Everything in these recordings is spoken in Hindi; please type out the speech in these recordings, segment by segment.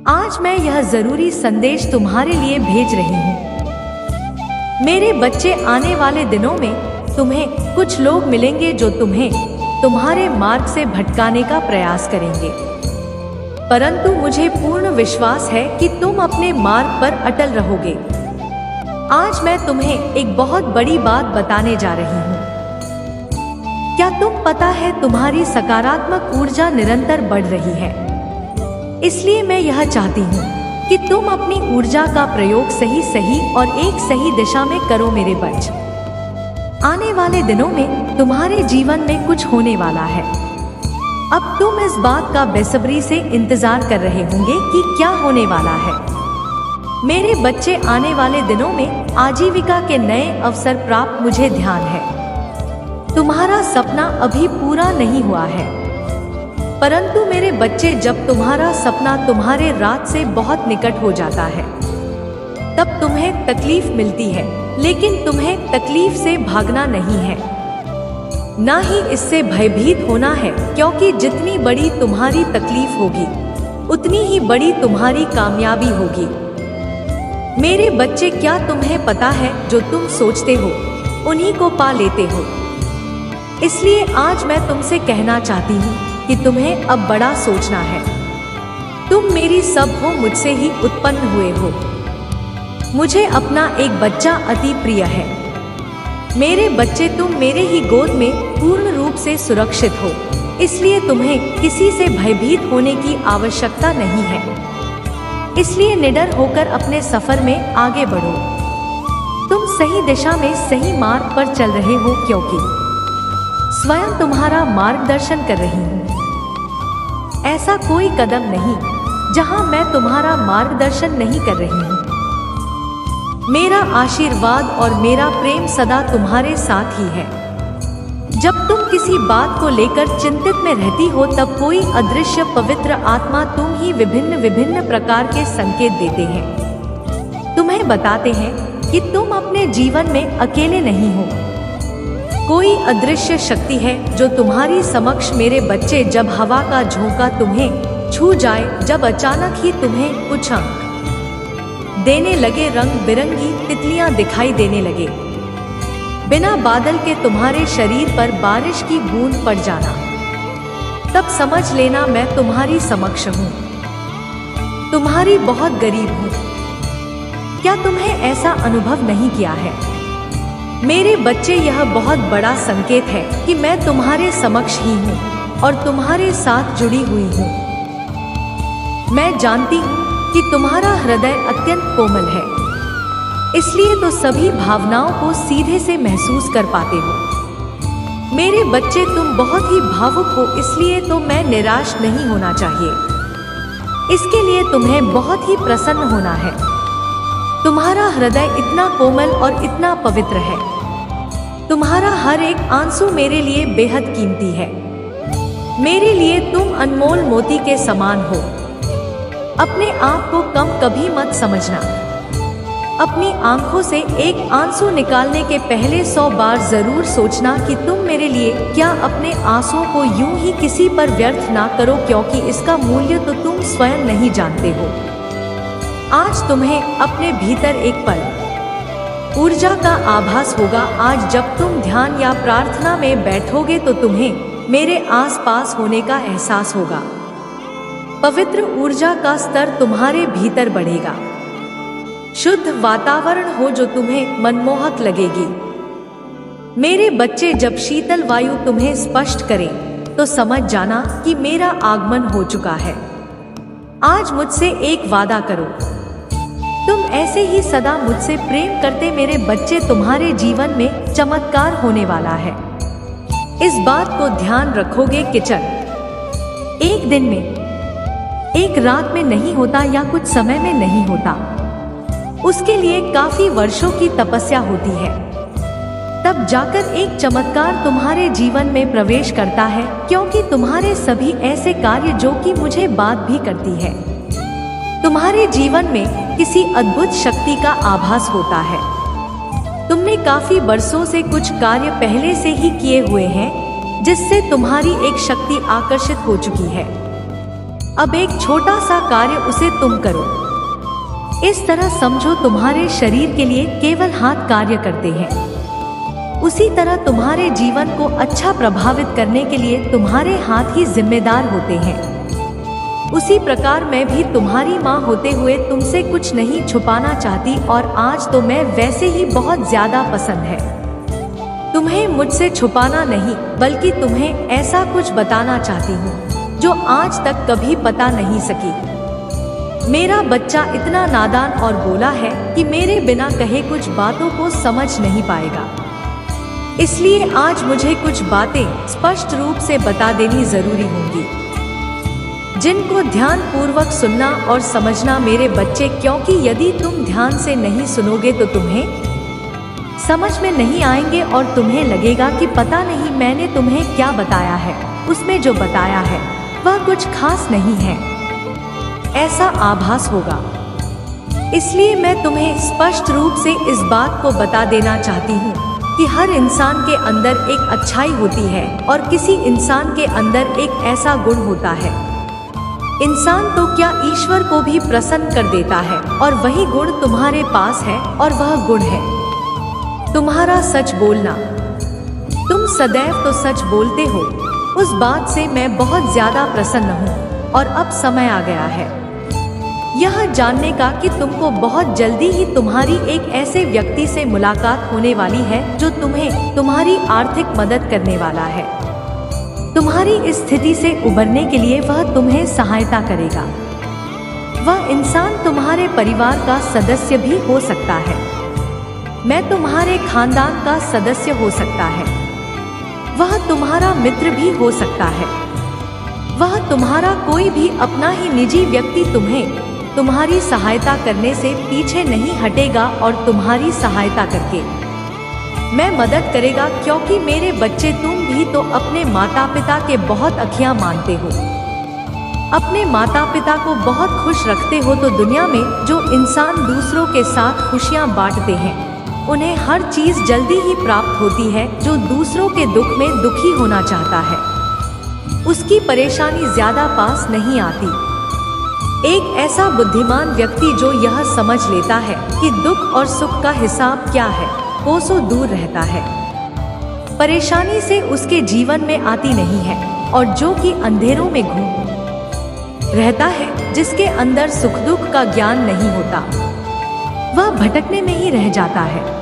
आज मैं यह जरूरी संदेश तुम्हारे लिए भेज रही हूँ। मेरे बच्चे, आने वाले दिनों में तुम्हें कुछ लोग मिलेंगे जो तुम्हें तुम्हारे मार्ग से भटकाने का प्रयास करेंगे, परंतु मुझे पूर्ण विश्वास है कि तुम अपने मार्ग पर अटल रहोगे। आज मैं तुम्हें एक बहुत बड़ी बात बताने जा रही हूँ। क्या तुम पता है, तुम्हारी सकारात्मक ऊर्जा निरंतर बढ़ रही है। इसलिए मैं यह चाहती हूँ कि तुम अपनी ऊर्जा का प्रयोग सही और एक सही दिशा में करो मेरे बच्चे। आने वाले दिनों में तुम्हारे जीवन में कुछ होने वाला है। अब तुम इस बात का बेसब्री से इंतजार कर रहे होंगे कि क्या होने वाला है। मेरे बच्चे, आने वाले दिनों में आजीविका के नए अवसर प्राप्त मुझे ध्यान है। तुम्हारा सपना अभी पूरा नहीं हुआ है, परंतु मेरे बच्चे, जब तुम्हारा सपना तुम्हारे रात से बहुत निकट हो जाता है तब तुम्हें तकलीफ मिलती है, लेकिन तुम्हें तकलीफ से भागना नहीं है, ना ही इससे भयभीत होना है, क्योंकि जितनी बड़ी तुम्हारी तकलीफ होगी उतनी ही बड़ी तुम्हारी कामयाबी होगी। मेरे बच्चे, क्या तुम्हें पता है, जो तुम सोचते हो उन्हीं को पा लेते हो। इसलिए आज मैं तुमसे कहना चाहती हूँ कि तुम्हें अब बड़ा सोचना है। तुम मेरी सब हो, मुझसे ही उत्पन्न हुए हो। मुझे अपना एक बच्चा अति प्रिय है। मेरे बच्चे, तुम मेरे ही गोद में पूर्ण रूप से सुरक्षित हो, इसलिए तुम्हें किसी से भयभीत होने की आवश्यकता नहीं है। इसलिए निडर होकर अपने सफर में आगे बढ़ो। तुम सही दिशा में सही मार्ग पर चल रहे हो, क्योंकि स्वयं तुम्हारा मार्गदर्शन कर रही हूँ। ऐसा कोई कदम नहीं जहाँ मैं तुम्हारा मार्गदर्शन नहीं कर रही हूँ। मेरा आशीर्वाद और मेरा प्रेम सदा तुम्हारे साथ ही है। जब तुम किसी बात को लेकर चिंतित में रहती हो, तब कोई अदृश्य पवित्र आत्मा तुम ही विभिन्न प्रकार के संकेत देते हैं। तुम्हें बताते हैं कि तुम अपने जीवन में अकेले नहीं हो। कोई अदृश्य शक्ति है जो तुम्हारी समक्ष, मेरे बच्चे, जब हवा का झोंका तुम्हें छू जाए, जब अचानक ही तुम्हें कुछ अंक देने लगे, रंग बिरंगी तितलियां दिखाई देने लगे, बिना बादल के तुम्हारे शरीर पर बारिश की बूंद पड़ जाना, तब समझ लेना मैं तुम्हारी समक्ष हूँ। तुम्हारी बहुत गरीब हूँ। क्या तुम्हें ऐसा अनुभव नहीं किया है? मेरे बच्चे, यह बहुत बड़ा संकेत है कि मैं तुम्हारे समक्ष ही हूँ और तुम्हारे साथ जुड़ी हुई हूँ। मैं जानती हूँ कि तुम्हारा हृदय अत्यंत कोमल है, इसलिए तो सभी भावनाओं को सीधे से महसूस कर पाते हो। मेरे बच्चे, तुम बहुत ही भावुक हो, इसलिए तो मैं निराश नहीं होना चाहिए। इसके लिए तुम्हें बहुत ही प्रसन्न होना है। तुम्हारा हृदय इतना कोमल और इतना पवित्र है। तुम्हारा हर एक आंसू मेरे लिए बेहद कीमती है। मेरे लिए तुम अनमोल मोती के समान हो। अपने आप को कम कभी मत समझना। अपनी आंखों से एक आंसू निकालने के पहले 100 बार जरूर सोचना कि तुम मेरे लिए क्या अपने आंसुओं को यूं ही किसी पर व्यर्थ ना करो, क्योंकि इसका मूल्य तो तुम स्वयं नहीं जानते हो। आज तुम्हें अपने भीतर एक पल ऊर्जा का आभास होगा। आज जब तुम ध्यान या प्रार्थना में बैठोगे तो तुम्हें मेरे आसपास होने का एहसास होगा। पवित्र ऊर्जा का स्तर तुम्हारे भीतर बढ़ेगा। शुद्ध वातावरण हो जो तुम्हें मनमोहक लगेगी। मेरे बच्चे, जब शीतल वायु तुम्हें स्पर्श करे तो समझ जाना कि मेरा आगमन हो चुका है। आज मुझसे एक वादा करो। तुम ऐसे ही सदा मुझसे प्रेम करते मेरे बच्चे, तुम्हारे जीवन में चमत्कार होने वाला है। इस बात को ध्यान रखोगे कि एक दिन में, एक रात में नहीं होता या कुछ समय में नहीं होता। उसके लिए काफी वर्षों की तपस्या होती है। तब जाकर एक चमत्कार तुम्हारे जीवन में प्रवेश करता है, क्योंकि तुम्हारे सभी ऐसे कार्य जो कि मुझे बात भी करती है, तुम्हारे जीवन में किसी अद्भुत शक्ति का आभास होता है। तुमने काफी वर्षों से कुछ कार्य पहले से ही किए हुए हैं, जिससे तुम्हारी एक शक्ति आकर्षित हो चुकी है। अब एक छोटा सा कार्य उसे तुम करो। इस तरह समझो तुम्हारे शरीर के लिए केवल हाथ कार्य करते हैं। उसी तरह तुम्हारे जीवन को अच्छा प्रभावित करने के लिए तुम्हारे हाथ ही जिम्मेदार होते हैं। उसी प्रकार मैं भी तुम्हारी माँ होते हुए तुमसे कुछ नहीं छुपाना चाहती, और आज तो मैं वैसे ही बहुत ज्यादा पसंद है। तुम्हें मुझसे छुपाना नहीं, बल्कि तुम्हें ऐसा कुछ बताना चाहती हूँ जो आज तक कभी पता नहीं सकी। मेरा बच्चा इतना नादान और भोला है कि मेरे बिना कहे कुछ बातों को समझ नहीं पाएगा। इसलिए आज मुझे कुछ बातें स्पष्ट रूप से बता देनी जरूरी होंगी, जिनको ध्यान पूर्वक सुनना और समझना मेरे बच्चे, क्योंकि यदि तुम ध्यान से नहीं सुनोगे तो तुम्हें समझ में नहीं आएंगे और तुम्हें लगेगा कि पता नहीं मैंने तुम्हें क्या बताया है। उसमें जो बताया है वह कुछ खास नहीं है, ऐसा आभास होगा। इसलिए मैं तुम्हें स्पष्ट रूप से इस बात को बता देना चाहती हूँ कि हर इंसान के अंदर एक अच्छाई होती है और किसी इंसान के अंदर एक ऐसा गुण होता है। इंसान तो क्या ईश्वर को भी प्रसन्न कर देता है, और वही गुण तुम्हारे पास है, और वह गुण है तुम्हारा सच बोलना। तुम सदैव तो सच बोलते हो, उस बात से मैं बहुत ज्यादा प्रसन्न हूँ। और अब समय आ गया है यह जानने का कि तुमको बहुत जल्दी ही तुम्हारी एक ऐसे व्यक्ति से मुलाकात होने वाली है जो तुम्हें तुम्हारी आर्थिक मदद करने वाला है। तुम्हारी इस स्थिति से उबरने के लिए वह तुम्हें सहायता करेगा। वह इंसान तुम्हारे परिवार का सदस्य भी हो सकता है। मैं तुम्हारे खानदान का सदस्य हो सकता है। वह तुम्हारा मित्र भी हो सकता है। वह तुम्हारा कोई भी अपना ही निजी व्यक्ति तुम्हें तुम्हारी सहायता करने से पीछे नहीं हटेगा और तुम्हारी सहायता करके मैं मदद करेगा, क्योंकि मेरे बच्चे तुम भी तो अपने माता पिता के बहुत अखियां मानते हो। अपने माता पिता को बहुत खुश रखते हो तो दुनिया में जो इंसान दूसरों के साथ खुशियां बांटते हैं उन्हें हर चीज जल्दी ही प्राप्त होती है। जो दूसरों के दुख में दुखी होना चाहता है उसकी परेशानी ज्यादा पास नहीं आती। एक ऐसा बुद्धिमान व्यक्ति जो यह समझ लेता है कि दुख और सुख का हिसाब क्या है, कोसों दूर रहता है। परेशानी से उसके जीवन में आती नहीं है, और जो कि अंधेरों में घूम रहता है, जिसके अंदर सुख दुख का ज्ञान नहीं होता, वह भटकने में ही रह जाता है।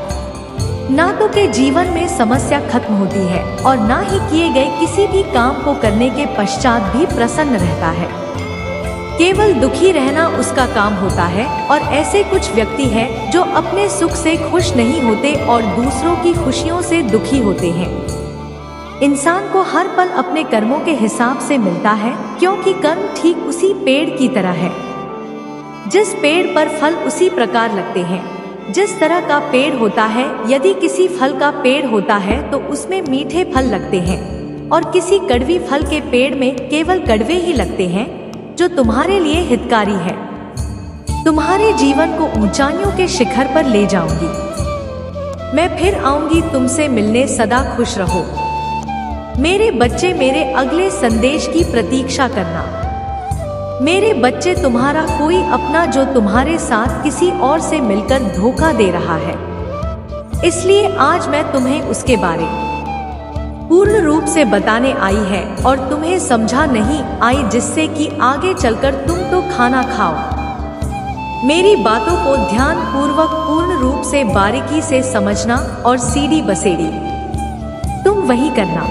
ना तो के जीवन में समस्या खत्म होती है और ना ही किए गए किसी भी काम को करने के पश्चात भी प्रसन्न रहता है। केवल दुखी रहना उसका काम होता है। और ऐसे कुछ व्यक्ति हैं जो अपने सुख से खुश नहीं होते और दूसरों की खुशियों से दुखी होते हैं। इंसान को हर पल अपने कर्मों के हिसाब से मिलता है, क्योंकि कर्म ठीक उसी पेड़ की तरह है। जिस पेड़ पर फल उसी प्रकार लगते हैं जिस तरह का पेड़ होता है। यदि किसी फल का पेड़ होता है तो उसमें मीठे फल लगते हैं, और किसी कड़वी फल के पेड़ में केवल कड़वे ही लगते हैं, जो तुम्हारे लिए हितकारी है। तुम्हारे जीवन को ऊंचाइयों के शिखर पर ले जाऊंगी। मैं फिर आऊंगी तुमसे मिलने। सदा खुश रहो मेरे बच्चे। मेरे अगले संदेश की प्रतीक्षा करना। मेरे बच्चे, तुम्हारा कोई अपना जो तुम्हारे साथ किसी और से मिलकर धोखा दे रहा है, इसलिए आज मैं तुम्हें उसके बारे पूर्ण रूप से बताने आई है, और तुम्हें समझा नहीं आई, जिससे कि आगे चलकर तुम तो खाना खाओ। मेरी बातों को ध्यान पूर्वक पूर्ण रूप से बारीकी से समझना, और सीढ़ी बसेड़ी तुम वही करना।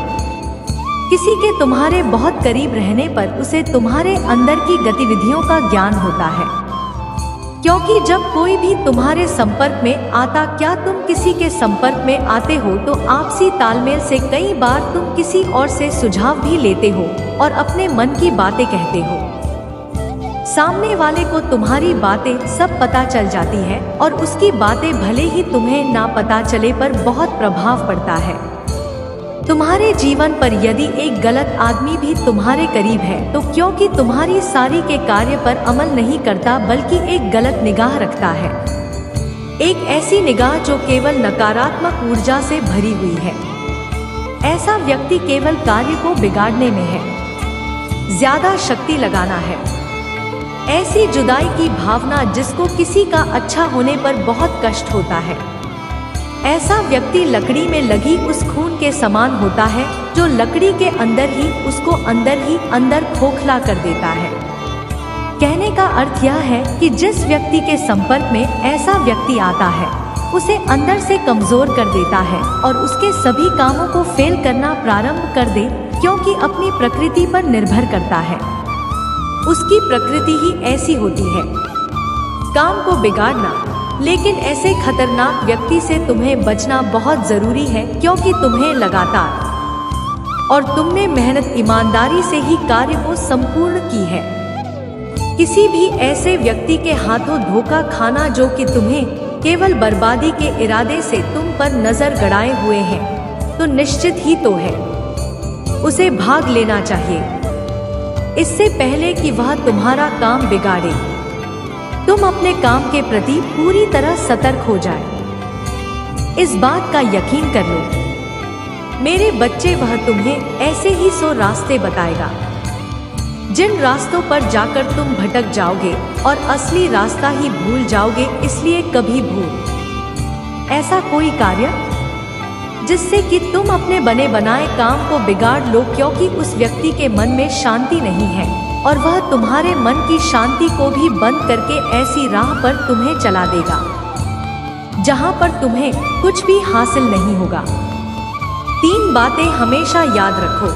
किसी के तुम्हारे बहुत करीब रहने पर उसे तुम्हारे अंदर की गतिविधियों का ज्ञान होता है, क्योंकि जब कोई भी तुम्हारे संपर्क में आता, क्या तुम किसी के संपर्क में आते हो तो आपसी तालमेल से कई बार तुम किसी और से सुझाव भी लेते हो और अपने मन की बातें कहते हो। सामने वाले को तुम्हारी बातें सब पता चल जाती है, और उसकी बातें भले ही तुम्हें ना पता चले पर बहुत प्रभाव पड़ता है तुम्हारे जीवन पर। यदि एक गलत आदमी भी तुम्हारे करीब है तो क्योंकि तुम्हारी सारी के कार्य पर अमल नहीं करता, बल्कि एक गलत निगाह रखता है, एक ऐसी निगाह जो केवल नकारात्मक ऊर्जा से भरी हुई है। ऐसा व्यक्ति केवल कार्य को बिगाड़ने में है। ज्यादा शक्ति लगाना है। ऐसी जुदाई की भावना जिसको किसी का अच्छा होने पर बहुत कष्ट होता है। ऐसा व्यक्ति लकड़ी में लगी उस खून के समान होता है जो लकड़ी के अंदर ही उसको अंदर खोखला कर देता है। कहने का अर्थ यह है कि जिस व्यक्ति के संपर्क में ऐसा व्यक्ति आता है उसे अंदर से कमजोर कर देता है और उसके सभी कामों को फेल करना प्रारंभ कर दे, क्योंकि अपनी प्रकृति पर निर्भर करता है। उसकी प्रकृति ही ऐसी होती है, काम को बिगाड़ना। लेकिन ऐसे खतरनाक व्यक्ति से तुम्हें बचना बहुत जरूरी है, क्योंकि तुम्हें लगातार और तुमने मेहनत ईमानदारी से ही कार्य को संपूर्ण की है। किसी भी ऐसे व्यक्ति के हाथों धोखा खाना जो कि तुम्हें केवल बर्बादी के इरादे से तुम पर नजर गड़ाए हुए हैं, तो निश्चित ही तो है उसे भाग लेना चाहिए, इससे पहले कि वह तुम्हारा काम बिगाड़े। तुम अपने काम के प्रति पूरी तरह सतर्क हो जाए। इस बात का यकीन कर लो मेरे बच्चे, वह तुम्हें ऐसे ही 100 रास्ते बताएगा जिन रास्तों पर जाकर तुम भटक जाओगे और असली रास्ता ही भूल जाओगे। इसलिए कभी भूल ऐसा कोई कार्य जिससे कि तुम अपने बने बनाए काम को बिगाड़ लो, क्योंकि उस व्यक्ति के मन में शांति नहीं है और वह तुम्हारे मन की शांति को भी बंद करके ऐसी राह पर तुम्हें चला देगा जहां पर तुम्हें कुछ भी हासिल नहीं होगा। 3 बातें हमेशा याद रखो।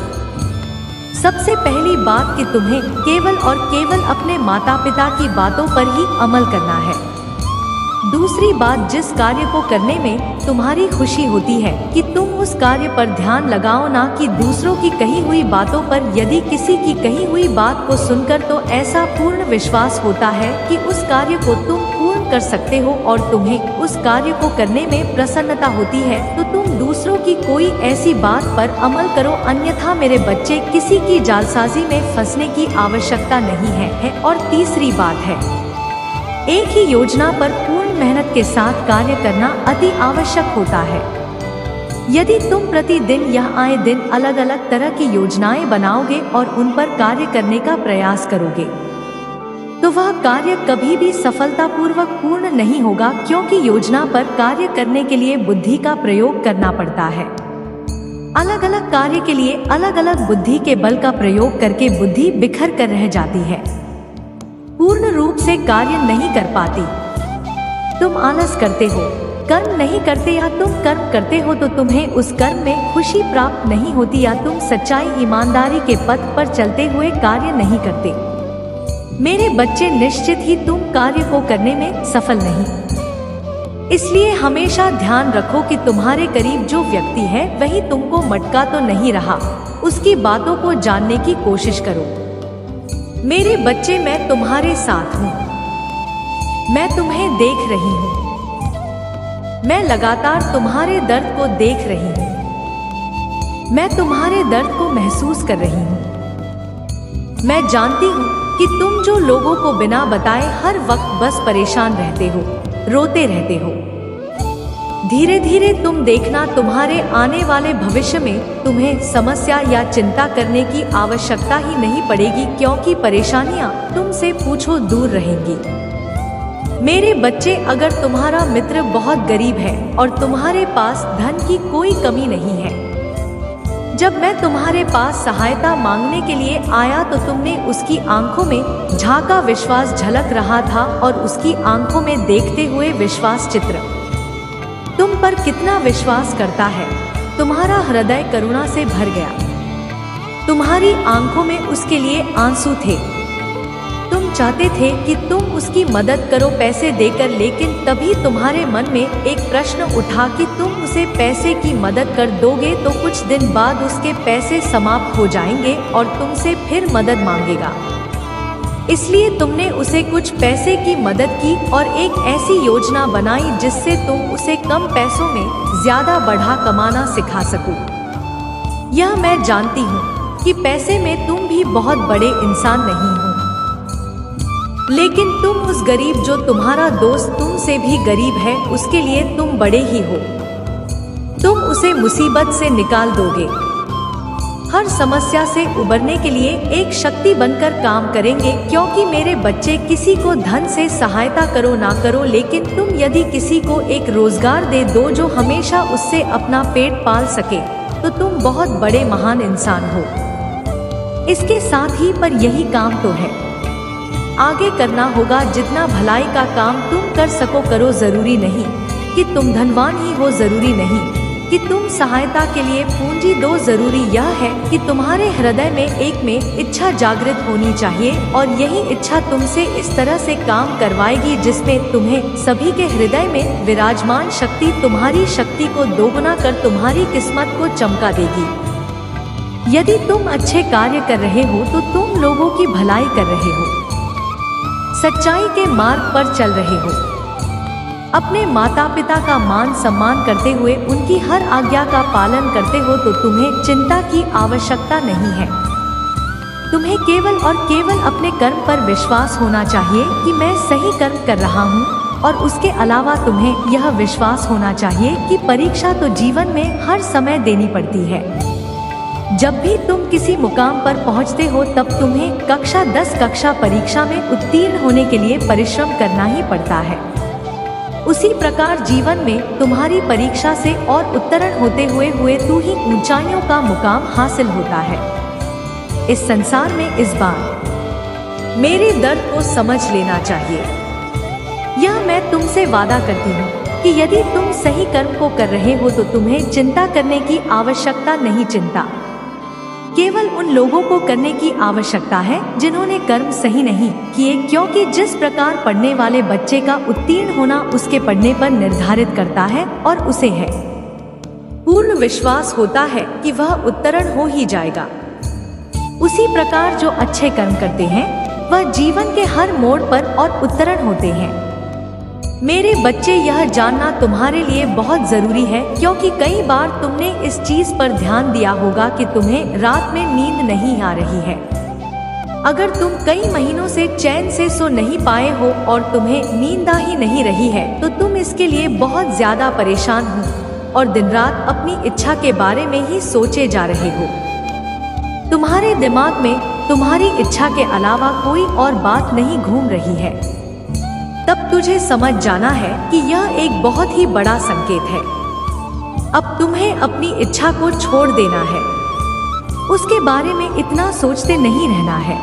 सबसे पहली बात कि तुम्हें केवल और केवल अपने माता पिता की बातों पर ही अमल करना है। दूसरी बात, जिस कार्य को करने में तुम्हारी खुशी होती है कि तुम उस कार्य पर ध्यान लगाओ, ना कि दूसरों की कही हुई बातों पर। यदि किसी की कही हुई बात को सुनकर तो ऐसा पूर्ण विश्वास होता है कि उस कार्य को तुम पूर्ण कर सकते हो और तुम्हें उस कार्य को करने में प्रसन्नता होती है, तो तुम दूसरों की कोई ऐसी बात पर अमल करो। अन्यथा मेरे बच्चे, किसी की जालसाजी में फंसने की आवश्यकता नहीं है। और तीसरी बात है, एक ही योजना पर पूर्ण मेहनत के साथ कार्य करना अति आवश्यक होता है। यदि तुम प्रतिदिन या आए दिन अलग अलग तरह की योजनाएं बनाओगे और उन पर कार्य करने का प्रयास करोगे, तो वह कार्य कभी भी सफलतापूर्वक पूर्ण नहीं होगा, क्योंकि योजना पर कार्य करने के लिए बुद्धि का प्रयोग करना पड़ता है। अलग अलग कार्य के लिए अलग अलग बुद्धि के बल का प्रयोग करके बुद्धि बिखर कर रह जाती है, पूर्ण रूप से कार्य नहीं कर पाती। तुम आलस करते हो, कर्म नहीं करते, या तुम कर्म करते हो तो तुम्हें उस कर्म में खुशी प्राप्त नहीं होती, या तुम सच्चाई ईमानदारी के पथ पर चलते हुए कार्य नहीं करते। मेरे बच्चे, निश्चित ही तुम कार्य को करने में सफल नहीं। इसलिए हमेशा ध्यान रखो कि तुम्हारे करीब जो व्यक्ति है वही तुमको मटका तो नहीं रहा, उसकी बातों को जानने की कोशिश करो। मेरे बच्चे, मैं तुम्हारे साथ हूँ, मैं तुम्हें देख रही हूँ, मैं लगातार तुम्हारे दर्द को देख रही हूँ, मैं तुम्हारे दर्द को महसूस कर रही हूँ। मैं जानती हूँ कि तुम जो लोगों को बिना बताए हर वक्त बस परेशान रहते हो, रोते रहते हो। धीरे धीरे तुम देखना, तुम्हारे आने वाले भविष्य में तुम्हें समस्या या चिंता करने की आवश्यकता ही नहीं पड़ेगी, क्योंकि परेशानियां तुमसे पूछो दूर रहेंगी। मेरे बच्चे, अगर तुम्हारा मित्र बहुत गरीब है और तुम्हारे पास धन की कोई कमी नहीं है, जब मैं तुम्हारे पास सहायता मांगने के लिए आया तो तुमने उसकी आंखों में झांका विश्वास झलक रहा था और उसकी आंखों में देखते हुए विश्वास चित्र तुम पर कितना विश्वास करता है। तुम्हारा हृदय करुणा से भर गया, तुम्हारी आंखों में उसके लिए आंसू थे। तुम चाहते थे कि तुम उसकी मदद करो पैसे देकर, लेकिन तभी तुम्हारे मन में एक प्रश्न उठा कि तुम उसे पैसे की मदद कर दोगे तो कुछ दिन बाद उसके पैसे समाप्त हो जाएंगे और तुमसे फिर मदद मांगेगा। इसलिए तुमने उसे कुछ पैसे की मदद की और एक ऐसी योजना बनाई जिससे तुम उसे कम पैसों में ज्यादा बढ़ा कमाना सिखा सको। यह मैं जानती हूँ कि पैसे में तुम भी बहुत बड़े इंसान नहीं हो, लेकिन तुम उस गरीब जो तुम्हारा दोस्त तुमसे भी गरीब है उसके लिए तुम बड़े ही हो। तुम उसे मुसीबत से निकाल दोगे। हर समस्या से उबरने के लिए एक शक्ति बनकर काम करेंगे। क्योंकि मेरे बच्चे, किसी को धन से सहायता करो ना करो, लेकिन तुम यदि किसी को एक रोजगार दे दो जो हमेशा उससे अपना पेट पाल सके, तो तुम बहुत बड़े महान इंसान हो। इसके साथ ही पर यही काम तो है, आगे करना होगा। जितना भलाई का काम तुम कर सको करो। जरूरी नहीं कि तुम धनवान ही हो, जरूरी नहीं कि तुम सहायता के लिए पूंजी दो। जरूरी यह है कि तुम्हारे हृदय में इच्छा जागृत होनी चाहिए, और यही इच्छा तुमसे इस तरह से काम करवाएगी जिसमें तुम्हें सभी के हृदय में विराजमान शक्ति तुम्हारी शक्ति को दोगुना कर तुम्हारी किस्मत को चमका देगी। यदि तुम अच्छे कार्य कर रहे हो तो तुम लोगों की भलाई कर रहे हो, सच्चाई के मार्ग पर चल रहे हो, अपने माता पिता का मान सम्मान करते हुए उनकी हर आज्ञा का पालन करते हो, तो तुम्हें चिंता की आवश्यकता नहीं है। तुम्हें केवल और केवल अपने कर्म पर विश्वास होना चाहिए कि मैं सही कर्म कर रहा हूँ, और उसके अलावा तुम्हें यह विश्वास होना चाहिए कि परीक्षा तो जीवन में हर समय देनी पड़ती है। जब भी तुम किसी मुकाम पर पहुंचते हो तब तुम्हें कक्षा 10 कक्षा परीक्षा में उत्तीर्ण होने के लिए परिश्रम करना ही पड़ता है। उसी प्रकार जीवन में तुम्हारी परीक्षा से और उत्तीर्ण होते हुए तू ही ऊंचाइयों का मुकाम हासिल होता है। इस संसार में इस बार मेरे दर्द को समझ लेना चाहिए। यह मैं तुमसे वादा करती हूँ कि यदि तुम सही कर्म को कर रहे हो तो तुम्हें चिंता करने की आवश्यकता नहीं। चिंता केवल उन लोगों को करने की आवश्यकता है जिन्होंने कर्म सही नहीं किए, क्योंकि जिस प्रकार पढ़ने वाले बच्चे का उत्तीर्ण होना उसके पढ़ने पर निर्धारित करता है और उसे है पूर्ण विश्वास होता है कि वह उत्तीर्ण हो ही जाएगा, उसी प्रकार जो अच्छे कर्म करते हैं वह जीवन के हर मोड़ पर और उत्तीर्ण होते हैं। मेरे बच्चे, यह जानना तुम्हारे लिए बहुत जरूरी है, क्योंकि कई बार तुमने इस चीज पर ध्यान दिया होगा कि तुम्हें रात में नींद नहीं आ रही है। अगर तुम कई महीनों से चैन से सो नहीं पाए हो और तुम्हें नींद आ ही नहीं रही है, तो तुम इसके लिए बहुत ज्यादा परेशान हो और दिन रात अपनी इच्छा के बारे में ही सोचे जा रहे हो। तुम्हारे दिमाग में तुम्हारी इच्छा के अलावा कोई और बात नहीं घूम रही है। तब तुझे समझ जाना है कि यह एक बहुत ही बड़ा संकेत है। अब तुम्हें अपनी इच्छा को छोड़ देना है, उसके बारे में इतना सोचते नहीं रहना है।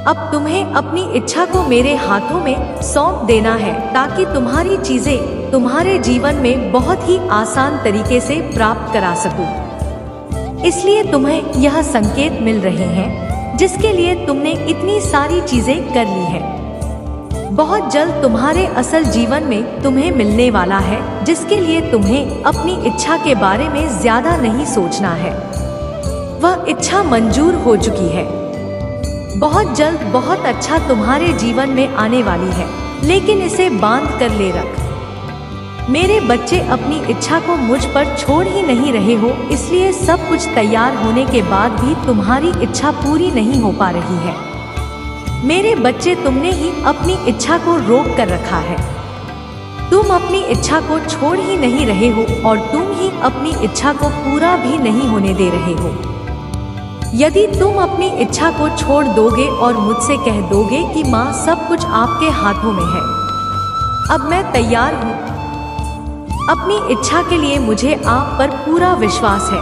अब तुम्हें अपनी इच्छा को मेरे हाथों में सौंप देना है, ताकि तुम्हारी चीजें तुम्हारे जीवन में बहुत ही आसान तरीके से प्राप्त करा सकूं। इसलिए तुम्हें यह संकेत मिल रहे हैं जिसके लिए तुमने इतनी सारी चीजें कर ली है। बहुत जल्द तुम्हारे असल जीवन में तुम्हें मिलने वाला है, जिसके लिए तुम्हें अपनी इच्छा के बारे में ज्यादा नहीं सोचना है। वह इच्छा मंजूर हो चुकी है। बहुत जल्द बहुत अच्छा तुम्हारे जीवन में आने वाली है, लेकिन इसे बांध कर ले रख। मेरे बच्चे, अपनी इच्छा को मुझ पर छोड़ ही नहीं रहे हो, इसलिए सब कुछ तैयार होने के बाद भी तुम्हारी इच्छा पूरी नहीं हो पा रही है। मेरे बच्चे, तुमने ही अपनी इच्छा को रोक कर रखा है। तुम अपनी इच्छा को छोड़ ही नहीं रहे हो और तुम ही अपनी इच्छा को पूरा भी नहीं होने दे रहे हो। यदि तुम अपनी इच्छा को छोड़ दोगे और मुझसे कह दोगे कि माँ, सब कुछ आपके हाथों में है, अब मैं तैयार हूँ, अपनी इच्छा के लिए मुझे आप पर पूरा विश्वास है।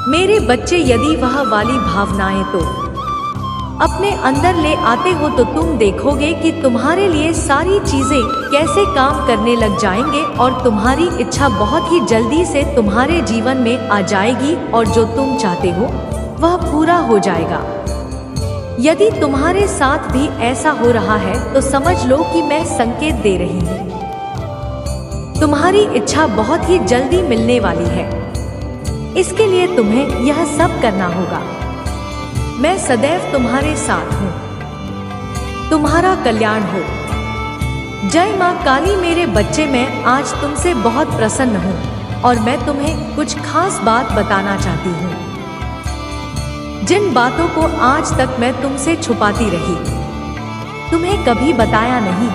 मेरे बच्चे, यदि वह वाली भावनाएं तो अपने अंदर ले आते हो तो तुम देखोगे कि तुम्हारे लिए सारी चीजें कैसे काम करने लग जाएंगे और तुम्हारी इच्छा बहुत ही जल्दी से तुम्हारे जीवन में आ जाएगी और जो तुम चाहते हो वह पूरा हो जाएगा। यदि तुम्हारे साथ भी ऐसा हो रहा है तो समझ लो कि मैं संकेत दे रही हूँ। तुम्हारी इच्छा बहुत ही जल्दी मिलने वाली है। इसके लिए तुम्हें यह सब करना होगा। मैं सदैव तुम्हारे साथ हूँ। तुम्हारा कल्याण हो। जय माँ काली। मेरे बच्चे, मैं आज तुमसे बहुत प्रसन्न हूँ और मैं तुम्हें कुछ खास बात बताना चाहती हूँ, जिन बातों को आज तक मैं तुमसे छुपाती रही, तुम्हें कभी बताया नहीं।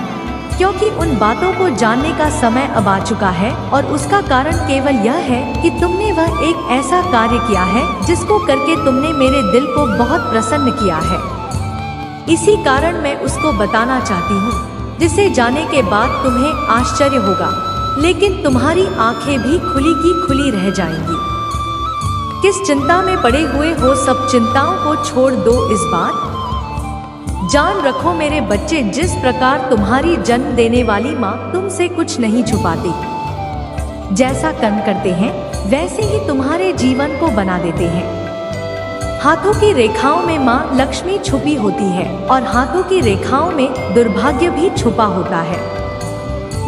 क्योंकि उन बातों को जानने का समय अब आ चुका है, और उसका कारण केवल यह है कि तुमने वह एक ऐसा कार्य किया है जिसको करके तुमने मेरे दिल को बहुत प्रसन्न किया है। इसी कारण मैं उसको बताना चाहती हूँ, जिसे जाने के बाद तुम्हें आश्चर्य होगा, लेकिन तुम्हारी आंखें भी खुली की खुली रह जाएंगी। किस चिंता में पड़े हुए हो, सब चिंताओं को छोड़ दो। इस बात जान रखो मेरे बच्चे, जिस प्रकार तुम्हारी जन्म देने वाली माँ तुमसे कुछ नहीं छुपाती, जैसा कर्म करते हैं वैसे ही तुम्हारे जीवन को बना देते हैं। हाथों की रेखाओं में माँ लक्ष्मी छुपी होती है, और हाथों की रेखाओं में दुर्भाग्य भी छुपा होता है।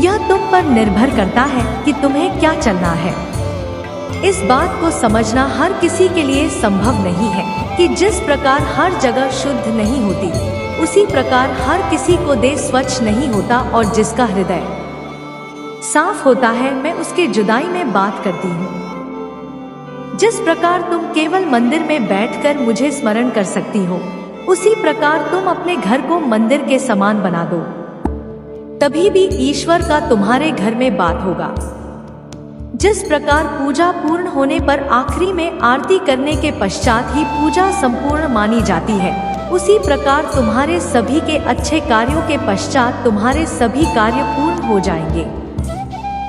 यह तुम पर निर्भर करता है कि तुम्हें क्या चलना है। इस बात को समझना हर किसी के लिए संभव नहीं है कि जिस प्रकार हर जगह शुद्ध नहीं होती, उसी प्रकार हर किसी को देह स्वच्छ नहीं होता, और जिसका हृदय साफ होता है मैं उसके जुदाई में बात करती हूँ। जिस प्रकार तुम केवल मंदिर में बैठकर मुझे स्मरण कर सकती हो, उसी प्रकार तुम अपने घर को मंदिर के समान बना दो, तभी भी ईश्वर का तुम्हारे घर में बात होगा। जिस प्रकार पूजा पूर्ण होने पर आखिरी में आरती करने के पश्चात ही पूजा संपूर्ण मानी जाती है, उसी प्रकार तुम्हारे सभी के अच्छे कार्यों के पश्चात तुम्हारे सभी कार्य पूर्ण हो जाएंगे।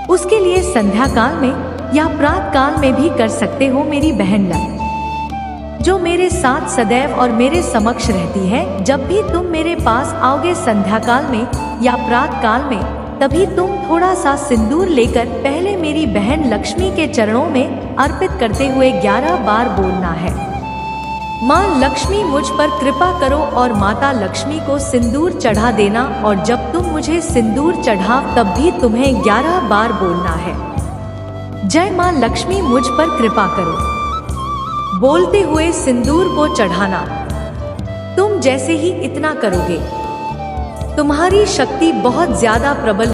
उसके लिए संध्या काल में या प्रातः काल में भी कर सकते हो मेरी बहन लग, जो मेरे साथ सदैव और मेरे समक्ष रहती है। जब भी तुम मेरे पास आओगे संध्या काल में या प्रातः काल में, तभी तुम थोड़ा सा सिंदूर लेकर पहले मेरी बहन लक्ष्मी के चरणों में अर्पित करते हुए 11 बार बोलना है, माँ लक्ष्मी मुझ पर कृपा करो, और माता लक्ष्मी को सिंदूर चढ़ा देना। और जब तुम मुझे सिंदूर चढ़ाओ तब भी तुम्हें 11 बार बोलना है, जय माँ लक्ष्मी मुझ पर कृपा करो। बोलते हुए सिंदूर को चढ़ाना। तुम जैसे ही इतना करोगे, तुम्हारी शक्ति बहुत ज्यादा प्रबल